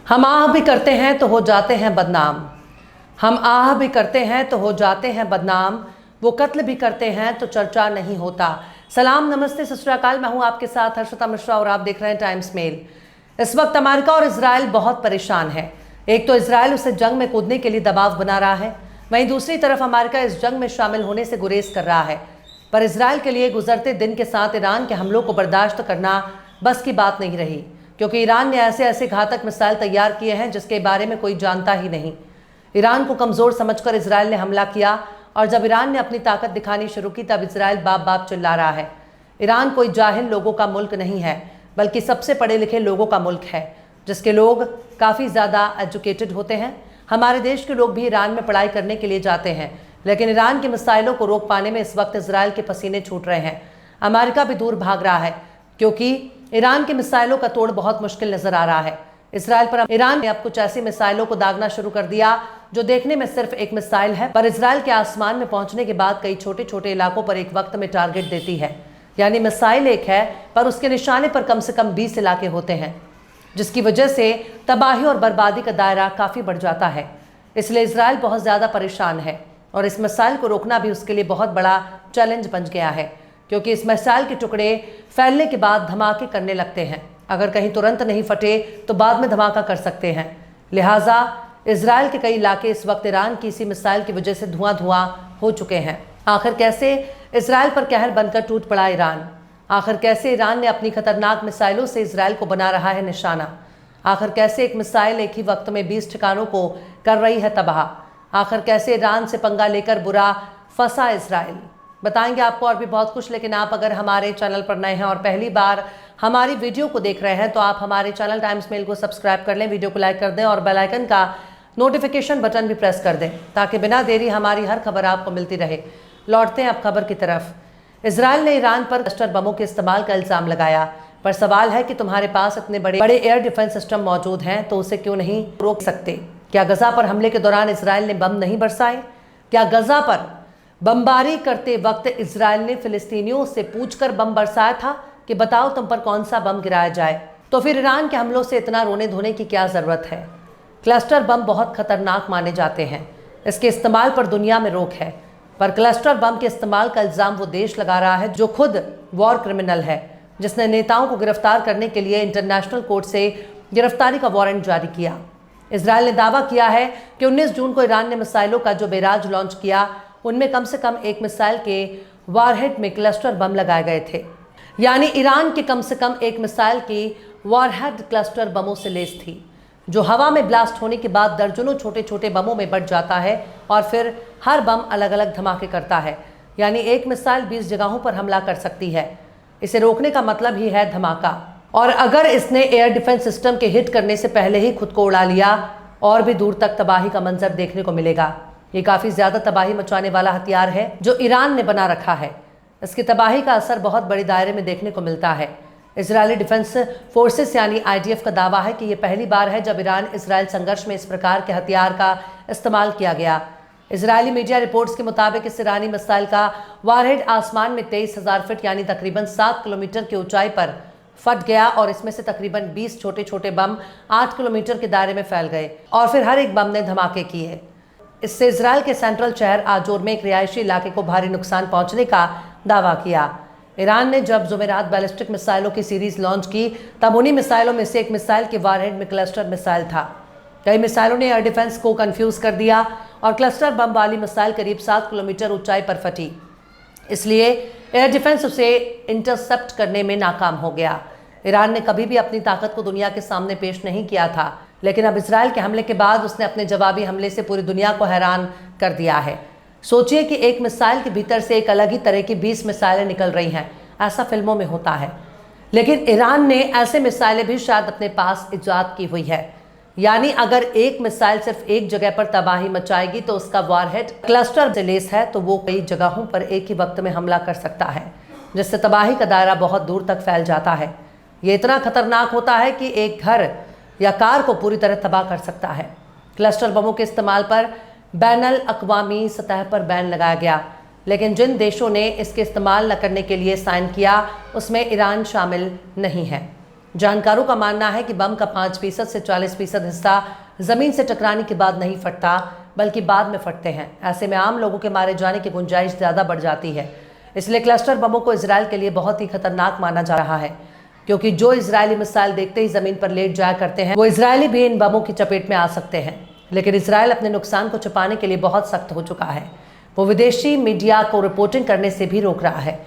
हम आह भी करते हैं तो हो जाते हैं बदनाम। हम आह भी करते हैं तो हो जाते हैं बदनाम। वो कत्ल भी करते हैं तो चर्चा नहीं होता। सलाम, नमस्ते, सत श्री अकाल। मैं हूं आपके साथ हर्षिता मिश्रा और आप देख रहे हैं टाइम्स मेल। इस वक्त अमेरिका और इजराइल बहुत परेशान है। एक तो इजराइल उसे जंग में कूदने के लिए दबाव बना रहा है, वहीं दूसरी तरफ अमेरिका इस जंग में शामिल होने से गुरेज कर रहा है। पर इजराइल के लिए गुजरते दिन के साथ ईरान के हमलों को बर्दाश्त करना बस की बात नहीं रही, क्योंकि ईरान ने ऐसे ऐसे घातक मिसाइल तैयार किए हैं जिसके बारे में कोई जानता ही नहीं। ईरान को कमज़ोर समझकर इजराइल ने हमला किया, और जब ईरान ने अपनी ताकत दिखानी शुरू की तब इजराइल बाप बाप चिल्ला रहा है। ईरान कोई जाहिल लोगों का मुल्क नहीं है, बल्कि सबसे पढ़े लिखे लोगों का मुल्क है, जिसके लोग काफ़ी ज़्यादा एजुकेटेड होते हैं। हमारे देश के लोग भी ईरान में पढ़ाई करने के लिए जाते हैं, लेकिन ईरान के मिसाइलों को रोक पाने में इस वक्त इजराइल के पसीने छूट रहे हैं। अमेरिका भी दूर भाग रहा है, क्योंकि ईरान के मिसाइलों का तोड़ बहुत मुश्किल नजर आ रहा है। इसराइल पर ईरान ने अब कुछ ऐसी मिसाइलों को दागना शुरू कर दिया जो देखने में सिर्फ एक मिसाइल है, पर इसराइल के आसमान में पहुंचने के बाद कई छोटे छोटे इलाकों पर एक वक्त में टारगेट देती है। यानी मिसाइल एक है, पर उसके निशाने पर कम से कम 20 इलाके होते हैं, जिसकी वजह से तबाही और बर्बादी का दायरा काफ़ी बढ़ जाता है। इसलिए इसराइल बहुत ज़्यादा परेशान है, और इस मिसाइल को रोकना भी उसके लिए बहुत बड़ा चैलेंज बन गया है, क्योंकि इस मिसाइल के टुकड़े फैलने के बाद धमाके करने लगते हैं। अगर कहीं तुरंत नहीं फटे तो बाद में धमाका कर सकते हैं। लिहाजा इजराइल के कई इलाके इस वक्त ईरान की इसी मिसाइल की वजह से धुआं धुआं हो चुके हैं। आखिर कैसे इजराइल पर कहर बनकर टूट पड़ा ईरान? आखिर कैसे ईरान ने अपनी खतरनाक मिसाइलों से इजराइल को बना रहा है निशाना? आखिर कैसे एक मिसाइल एक ही वक्त में 20 ठिकानों को कर रही है तबाह? आखिर कैसे ईरान से पंगा लेकर बुरा फंसा इजराइल? बताएंगे आपको और भी बहुत कुछ। लेकिन आप अगर हमारे चैनल पर नए हैं और पहली बार हमारी वीडियो को देख रहे हैं तो आप हमारे चैनल टाइम्स मेल को सब्सक्राइब कर लें, वीडियो को लाइक कर दें और बेल आइकन का नोटिफिकेशन बटन भी प्रेस कर दें, ताकि बिना देरी हमारी हर खबर आपको मिलती रहे। लौटते हैं अब खबर की तरफ। इजराइल ने ईरान पर क्लस्टर बमों के इस्तेमाल का इल्ज़ाम लगाया, पर सवाल है कि तुम्हारे पास इतने बड़े बड़े एयर डिफेंस सिस्टम मौजूद हैं तो उसे क्यों नहीं रोक सकते? क्या गजा पर हमले के दौरान इजराइल ने बम नहीं बरसाए? क्या गजा पर बमबारी करते वक्त इजराइल ने फिलिस्तीनियों से पूछकर बम बरसाया था कि बताओ तुम पर कौन सा बम गिराया जाए? तो फिर ईरान के हमलों से इतना रोने धोने की क्या ज़रूरत है? क्लस्टर बम बहुत खतरनाक माने जाते हैं, इसके इस्तेमाल पर दुनिया में रोक है, पर क्लस्टर बम के इस्तेमाल का इल्ज़ाम वो देश लगा रहा है जो खुद वॉर क्रिमिनल है, जिसने नेताओं को गिरफ्तार करने के लिए इंटरनेशनल कोर्ट से गिरफ्तारी का वारंट जारी किया। इजराइल ने दावा किया है कि 19 जून को ईरान ने मिसाइलों का जो बैराज लॉन्च किया, उनमें कम से कम एक मिसाइल के वारहेड में क्लस्टर बम लगाए गए थे। यानी ईरान के कम से कम एक मिसाइल की वारहेड क्लस्टर बमों से लैस थी, जो हवा में ब्लास्ट होने के बाद दर्जनों छोटे छोटे बमों में बढ़ जाता है और फिर हर बम अलग अलग धमाके करता है। यानी एक मिसाइल 20 जगहों पर हमला कर सकती है। इसे रोकने का मतलब ही है धमाका। और अगर इसने एयर डिफेंस सिस्टम के हिट करने से पहले ही खुद को उड़ा लिया, और भी दूर तक तबाही का मंजर देखने को मिलेगा। ये काफ़ी ज़्यादा तबाही मचाने वाला हथियार है जो ईरान ने बना रखा है। इसकी तबाही का असर बहुत बड़े दायरे में देखने को मिलता है। इजरायली डिफेंस फोर्सेस यानी IDF का दावा है कि ये पहली बार है जब ईरान इसराइल संघर्ष में इस प्रकार के हथियार का इस्तेमाल किया गया। इजरायली मीडिया रिपोर्ट्स के मुताबिक इस ईरानी मिसाइल का वारहेड आसमान में 23,000 फीट यानी तकरीबन 7 किलोमीटर की ऊंचाई पर फट गया, और इसमें से तकरीबन 20 छोटे छोटे बम 8 किलोमीटर के दायरे में फैल गए, और फिर हर एक बम ने धमाके किए। इससे इजराइल के सेंट्रल शहर आजोर में एक रिहायशी इलाके को भारी नुकसान पहुंचने का दावा किया। ईरान ने जब जुमेरात बैलिस्टिक मिसाइलों की सीरीज लॉन्च की, तब उन्हीं मिसाइलों में से एक मिसाइल के वारहेड में क्लस्टर मिसाइल था। कई मिसाइलों ने एयर डिफेंस को कंफ्यूज कर दिया, और क्लस्टर बम वाली मिसाइल करीब 7 किलोमीटर ऊंचाई पर फटी, इसलिए एयर डिफेंस उसे इंटरसेप्ट करने में नाकाम हो गया। ईरान ने कभी भी अपनी ताकत को दुनिया के सामने पेश नहीं किया था, लेकिन अब इजराइल के हमले के बाद उसने अपने जवाबी हमले से पूरी दुनिया को हैरान कर दिया है। सोचिए कि एक मिसाइल के भीतर से एक अलग ही तरह की 20 मिसाइलें निकल रही हैं। ऐसा फिल्मों में होता है, लेकिन ईरान ने ऐसे मिसाइलें भी शायद अपने पास इजाद की हुई है। यानी अगर एक मिसाइल सिर्फ एक जगह पर तबाही मचाएगी तो उसका वारहेड क्लस्टर से लैस है, तो वो कई जगहों पर एक ही वक्त में हमला कर सकता है, जिससे तबाही का दायरा बहुत दूर तक फैल जाता है। ये इतना खतरनाक होता है कि एक घर या कार को पूरी तरह तबाह कर सकता है। क्लस्टर बमों के इस्तेमाल पर बैनुल अक़वामी सतह पर बैन लगाया गया, लेकिन जिन देशों ने इसके इस्तेमाल न करने के लिए साइन किया उसमें ईरान शामिल नहीं है। जानकारों का मानना है कि बम का 5% से 40% हिस्सा जमीन से टकराने के बाद नहीं फटता, बल्कि बाद में फटते हैं। ऐसे में आम लोगों के मारे जाने की गुंजाइश ज्यादा बढ़ जाती है। इसलिए क्लस्टर बमों को इजराइल के लिए बहुत ही खतरनाक माना जा रहा है, क्योंकि जो इजरायली मिसाइल देखते ही जमीन पर लेट जाया करते हैं, वो इजरायली भी इन बमों की चपेट में आ सकते हैं। लेकिन इजराइल अपने नुकसान को छुपाने के लिए बहुत सख्त हो चुका है। वो विदेशी मीडिया को रिपोर्टिंग करने से भी रोक रहा है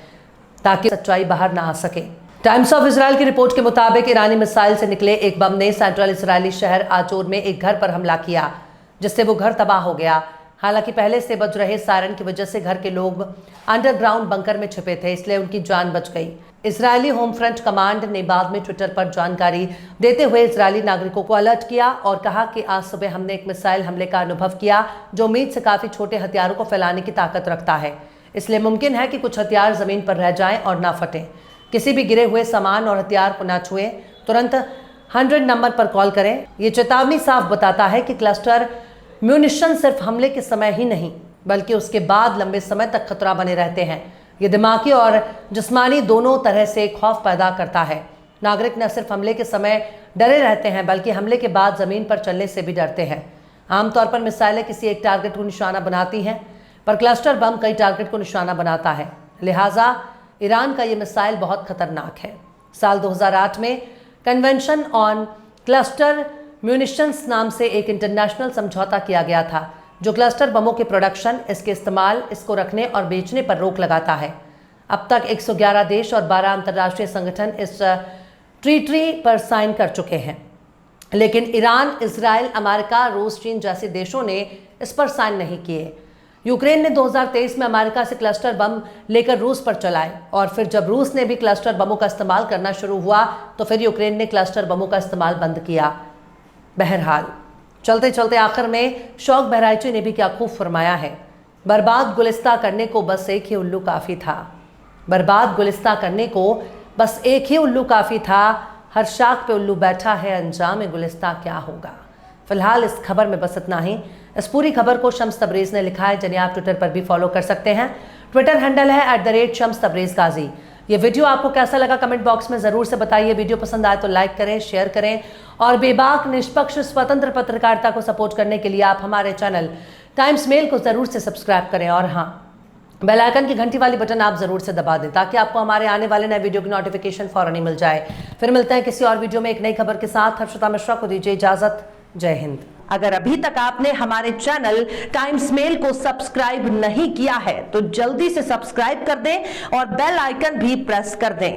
ताकि सच्चाई बाहर ना आ सके। टाइम्स ऑफ इजराइल की रिपोर्ट के मुताबिक ईरानी मिसाइल से निकले एक बम ने सेंट्रल इजरायली शहर आचोर में एक घर पर हमला किया, जिससे वो घर तबाह हो गया। हालांकि पहले से बज रहे सायरन की वजह से घर के लोग अंडरग्राउंड बंकर में छिपे थे, इसलिए उनकी जान बच गई। इजरायली होम फ्रंट कमांड ने बाद में ट्विटर पर जानकारी देते हुए इजरायली नागरिकों को अलर्ट किया और कहा कि आज सुबह हमने एक मिसाइल हमले का अनुभव किया जो उम्मीद से काफी छोटे हथियारों को फैलाने की ताकत रखता है। इसलिए मुमकिन है कि कुछ हथियार जमीन पर रह जाएं और ना फटें। किसी भी गिरे हुए सामान और हथियार को ना छुएं, तुरंत 100 नंबर पर कॉल करें। ये चेतावनी साफ बताता है कि क्लस्टर म्यूनिशन सिर्फ हमले के समय ही नहीं, बल्कि उसके बाद लंबे समय तक खतरा बने रहते हैं। ये दिमागी और जिस्मानी दोनों तरह से खौफ पैदा करता है। नागरिक न सिर्फ हमले के समय डरे रहते हैं, बल्कि हमले के बाद जमीन पर चलने से भी डरते हैं। आमतौर पर मिसाइलें किसी एक टारगेट को निशाना बनाती हैं, पर क्लस्टर बम कई टारगेट को निशाना बनाता है। लिहाजा ईरान का ये मिसाइल बहुत खतरनाक है। साल 2008 में कन्वेंशन ऑन क्लस्टर म्यूनिशंस नाम से एक इंटरनेशनल समझौता किया गया था, जो क्लस्टर बमों के प्रोडक्शन, इसके इस्तेमाल, इसको रखने और बेचने पर रोक लगाता है। अब तक 111 देश और 12 अंतर्राष्ट्रीय संगठन इस ट्रीटी पर साइन कर चुके हैं, लेकिन ईरान, इजराइल, अमेरिका, रूस, चीन जैसे देशों ने इस पर साइन नहीं किए। यूक्रेन ने 2023 में अमेरिका से क्लस्टर बम लेकर रूस पर चलाए, और फिर जब रूस ने भी क्लस्टर बमों का इस्तेमाल करना शुरू हुआ तो फिर यूक्रेन ने क्लस्टर बमों का इस्तेमाल बंद किया। बहरहाल चलते चलते आखिर में शौक बहराइची ने भी क्या खूब फरमाया है, बर्बाद गुलिस्ता करने को बस एक ही उल्लू काफ़ी था। बर्बाद गुलिस्ता करने को बस एक ही उल्लू काफ़ी था। हर शाख पे उल्लू बैठा है, अंजाम गुलिस्ता क्या होगा। फिलहाल इस खबर में बस इतना ही। इस पूरी खबर को शम्स तबरेज़ ने लिखा है, जिन्हें आप ट्विटर पर भी फॉलो कर सकते हैं। ट्विटर हैंडल है @शम्स तबरेज़ गाजी। ये वीडियो आपको कैसा लगा कमेंट बॉक्स में ज़रूर से बताइए। वीडियो पसंद आए तो लाइक करें, शेयर करें, और बेबाक, निष्पक्ष, स्वतंत्र पत्रकारिता को सपोर्ट करने के लिए आप हमारे चैनल टाइम्स मेल को ज़रूर से सब्सक्राइब करें, और हाँ, बेल आइकन की घंटी वाली बटन आप ज़रूर से दबा दें ताकि आपको हमारे आने वाले नए वीडियो की नोटिफिकेशन फ़ौरन ही मिल जाए। फिर मिलते हैं किसी और वीडियो में एक नई खबर के साथ। हर्षिता मिश्रा को दीजिए इजाज़त। जय हिंद। अगर अभी तक आपने हमारे चैनल टाइम्स मेल को सब्सक्राइब नहीं किया है तो जल्दी से सब्सक्राइब कर दें और बेल आइकन भी प्रेस कर दें।